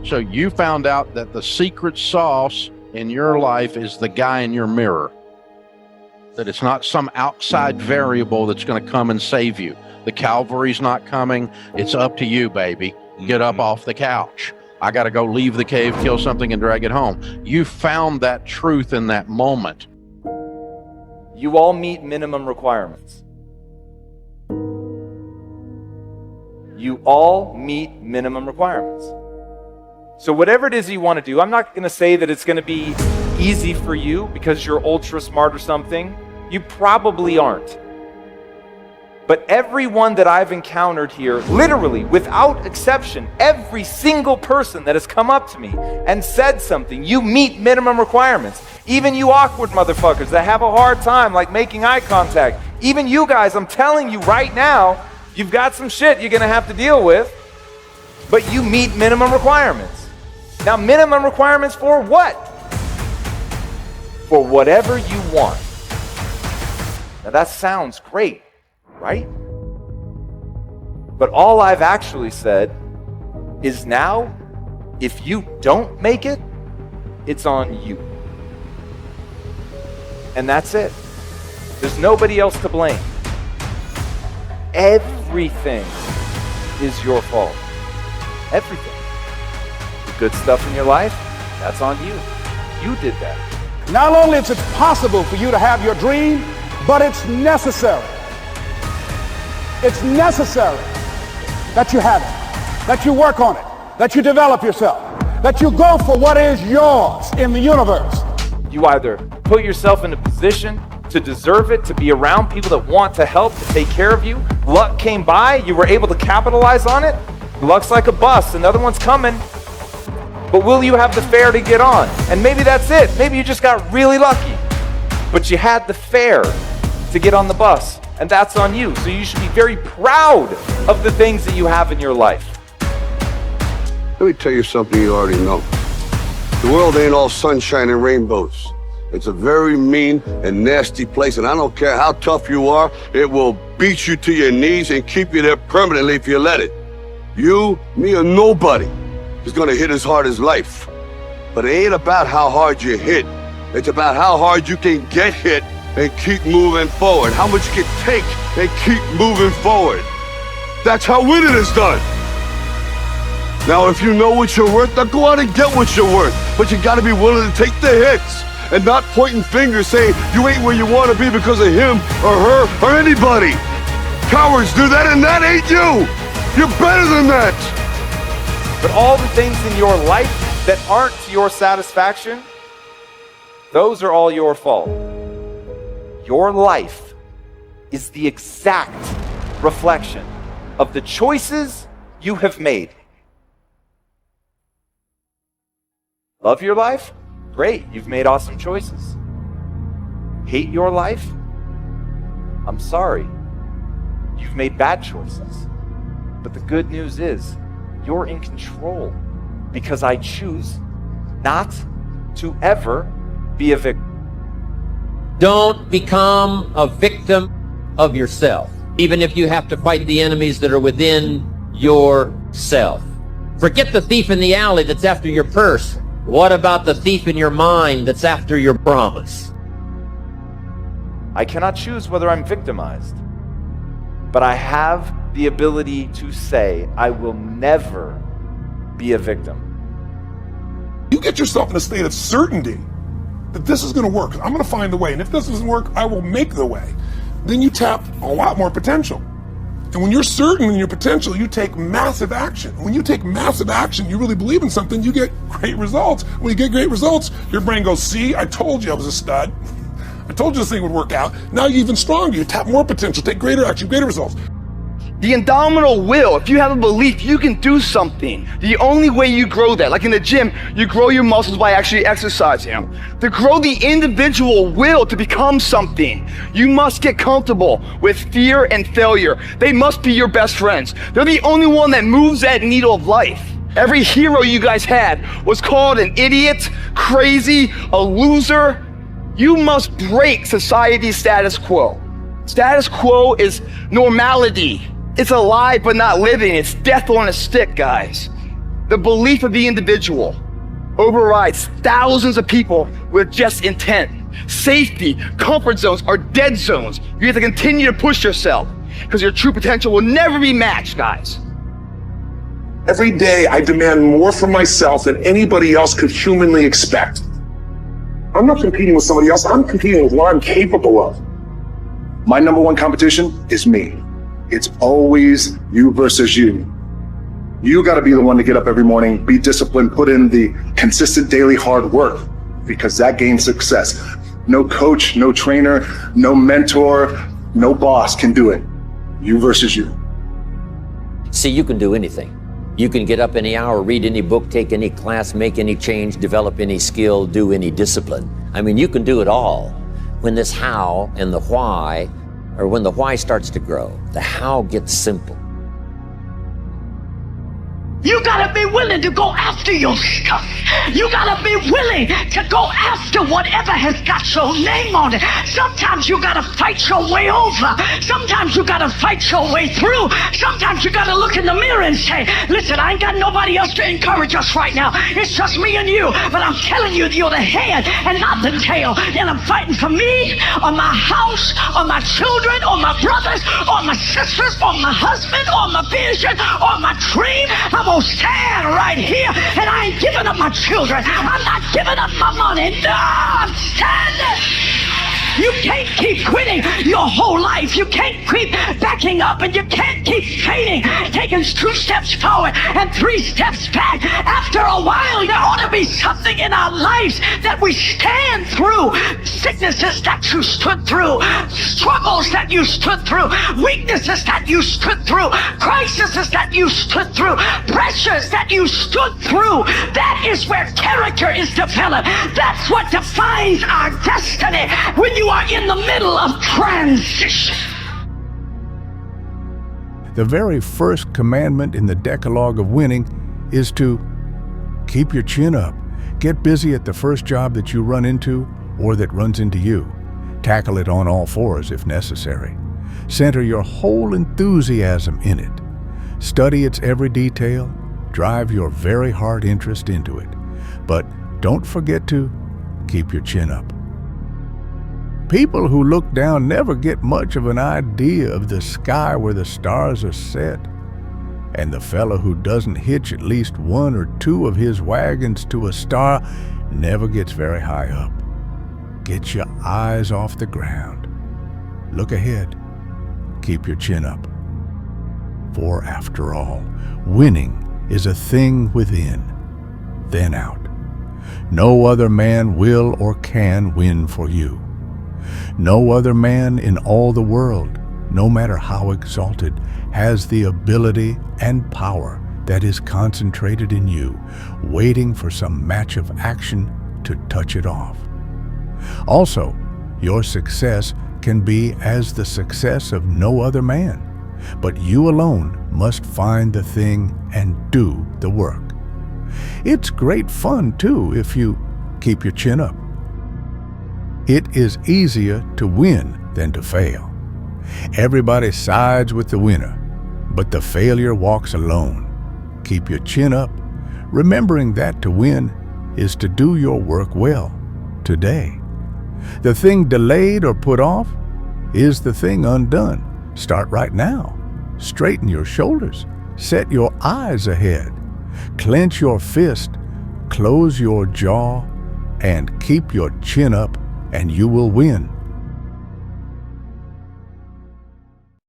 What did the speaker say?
So you found out that the secret sauce in your life is the guy in your mirror. That it's not some outside variable that's going to come and save you. The cavalry's not coming. It's up to you, baby. Get up off the couch. I got to go leave the cave, kill something, and drag it home. You found that truth in that moment. You all meet minimum requirements. You all meet minimum requirements. So whatever it is you want to do, I'm not going to say that it's going to be easy for you because you're ultra smart or something. You probably aren't. But everyone that I've encountered here, literally, without exception, every single person that has come up to me and said something, you meet minimum requirements. Even you awkward motherfuckers that have a hard time like making eye contact. Even you guys, I'm telling you right now, you've got some shit you're going to have to deal with, but you meet minimum requirements. Now, minimum requirements for what? For whatever you want. Now, that sounds great, right? But all I've actually said is now, if you don't make it, it's on you. And that's it. There's nobody else to blame. Everything is your fault. Everything. The good stuff in your life, that's on you. You did that. Not only is it possible for you to have your dream, but it's necessary. It's necessary that you have it, that you work on it, that you develop yourself, that you go for what is yours in the universe. You either put yourself in a position to deserve it, to be around people that want to help, to take care of you. Luck came by, you were able to capitalize on it. Luck's like a bus, another one's coming. But will you have the fare to get on? And maybe that's it. Maybe you just got really lucky. But you had the fare to get on the bus, and that's on you. So you should be very proud of the things that you have in your life. Let me tell you something you already know. The world ain't all sunshine and rainbows. It's a very mean and nasty place, and I don't care how tough you are, it will beat you to your knees and keep you there permanently if you let it. You, me, or nobody is gonna hit as hard as life. But it ain't about how hard you hit. It's about how hard you can get hit and keep moving forward. How much you can take and keep moving forward. That's how winning is done. Now, if you know what you're worth, now go out and get what you're worth. But you gotta be willing to take the hits and not pointing fingers saying you ain't where you wanna be because of him or her or anybody. Cowards do that, and that ain't you. You're better than that. But all the things in your life that aren't to your satisfaction, those are all your fault. Your life is the exact reflection of the choices you have made. Love your life? Great, you've made awesome choices. Hate your life? I'm sorry. You've made bad choices. But the good news is, you're in control because I choose not to ever be a victim. Don't become a victim of yourself, even if you have to fight the enemies that are within yourself. Forget the thief in the alley that's after your purse. What about the thief in your mind that's after your promise? I cannot choose whether I'm victimized, but I have the ability to say, I will never be a victim. You get yourself in a state of certainty that this is going to work. I'm going to find the way. And if this doesn't work, I will make the way. Then you tap a lot more potential. And when you're certain in your potential, you take massive action. When you take massive action, you really believe in something, you get great results. When you get great results, your brain goes, see, I told you I was a stud. I told you this thing would work out. Now you're even stronger. You tap more potential, take greater action, greater results. The indomitable will, if you have a belief you can do something, the only way you grow that, like in the gym, you grow your muscles by actually exercising. To grow the individual will to become something, you must get comfortable with fear and failure. They must be your best friends. They're the only one that moves that needle of life. Every hero you guys had was called an idiot, crazy, a loser. You must break society's status quo. Status quo is normality. It's alive but not living. It's death on a stick, guys. The belief of the individual overrides thousands of people with just intent. Safety, comfort zones are dead zones. You have to continue to push yourself because your true potential will never be matched, guys. Every day I demand more from myself than anybody else could humanly expect. I'm not competing with somebody else, I'm competing with what I'm capable of. My number one competition is me. It's always you versus you. You gotta be the one to get up every morning, be disciplined, put in the consistent daily hard work, because that gains success. No coach, no trainer, no mentor, no boss can do it. You versus you. See, you can do anything. You can get up any hour, read any book, take any class, make any change, develop any skill, do any discipline. I mean, you can do it all. When this how and the why, or when the why starts to grow, the how gets simple. You gotta be willing to go after your stuff. You gotta be willing to go after whatever has got your name on it. Sometimes you gotta fight your way over. Sometimes you gotta fight your way through. Sometimes you gotta look in the mirror and say, listen, I ain't got nobody else to encourage us right now. It's just me and you. But I'm telling you, you're the head and not the tail. And I'm fighting for me, or my house, or my children, or my brothers, or my sisters, or my husband, or my vision, or my dream. I'm gonna stand right here, and I ain't giving up my children. I'm not giving up my money. No, I'm standing. You can't keep quitting your whole life. You can't keep backing up, and you can't keep fading, taking 2 steps forward and 3 steps back. After a while, there ought to be something in our lives that we stand through. Sicknesses that you stood through, struggles that you stood through, weaknesses that you stood through, crises that you stood through, pressures that you stood through. That is where character is developed. That's what defines our destiny when you are in the middle of transition. The very first commandment in the Decalogue of winning is to keep your chin up. Get busy at the first job that you run into or that runs into you. Tackle it on all fours if necessary. Center your whole enthusiasm in it. Study its every detail. Drive your very heart interest into it. But don't forget to keep your chin up. People who look down never get much of an idea of the sky where the stars are set. And the fellow who doesn't hitch at least 1 or 2 of his wagons to a star never gets very high up. Get your eyes off the ground. Look ahead. Keep your chin up. For after all, winning is a thing within, then out. No other man will or can win for you. No other man in all the world, no matter how exalted, has the ability and power that is concentrated in you, waiting for some match of action to touch it off. Also, your success can be as the success of no other man, but you alone must find the thing and do the work. It's great fun, too, if you keep your chin up. It is easier to win than to fail. Everybody sides with the winner, but the failure walks alone. Keep your chin up, remembering that to win is to do your work well today. The thing delayed or put off is the thing undone. Start right now. Straighten your shoulders. Set your eyes ahead. Clench your fist. Close your jaw and keep your chin up, and you will win.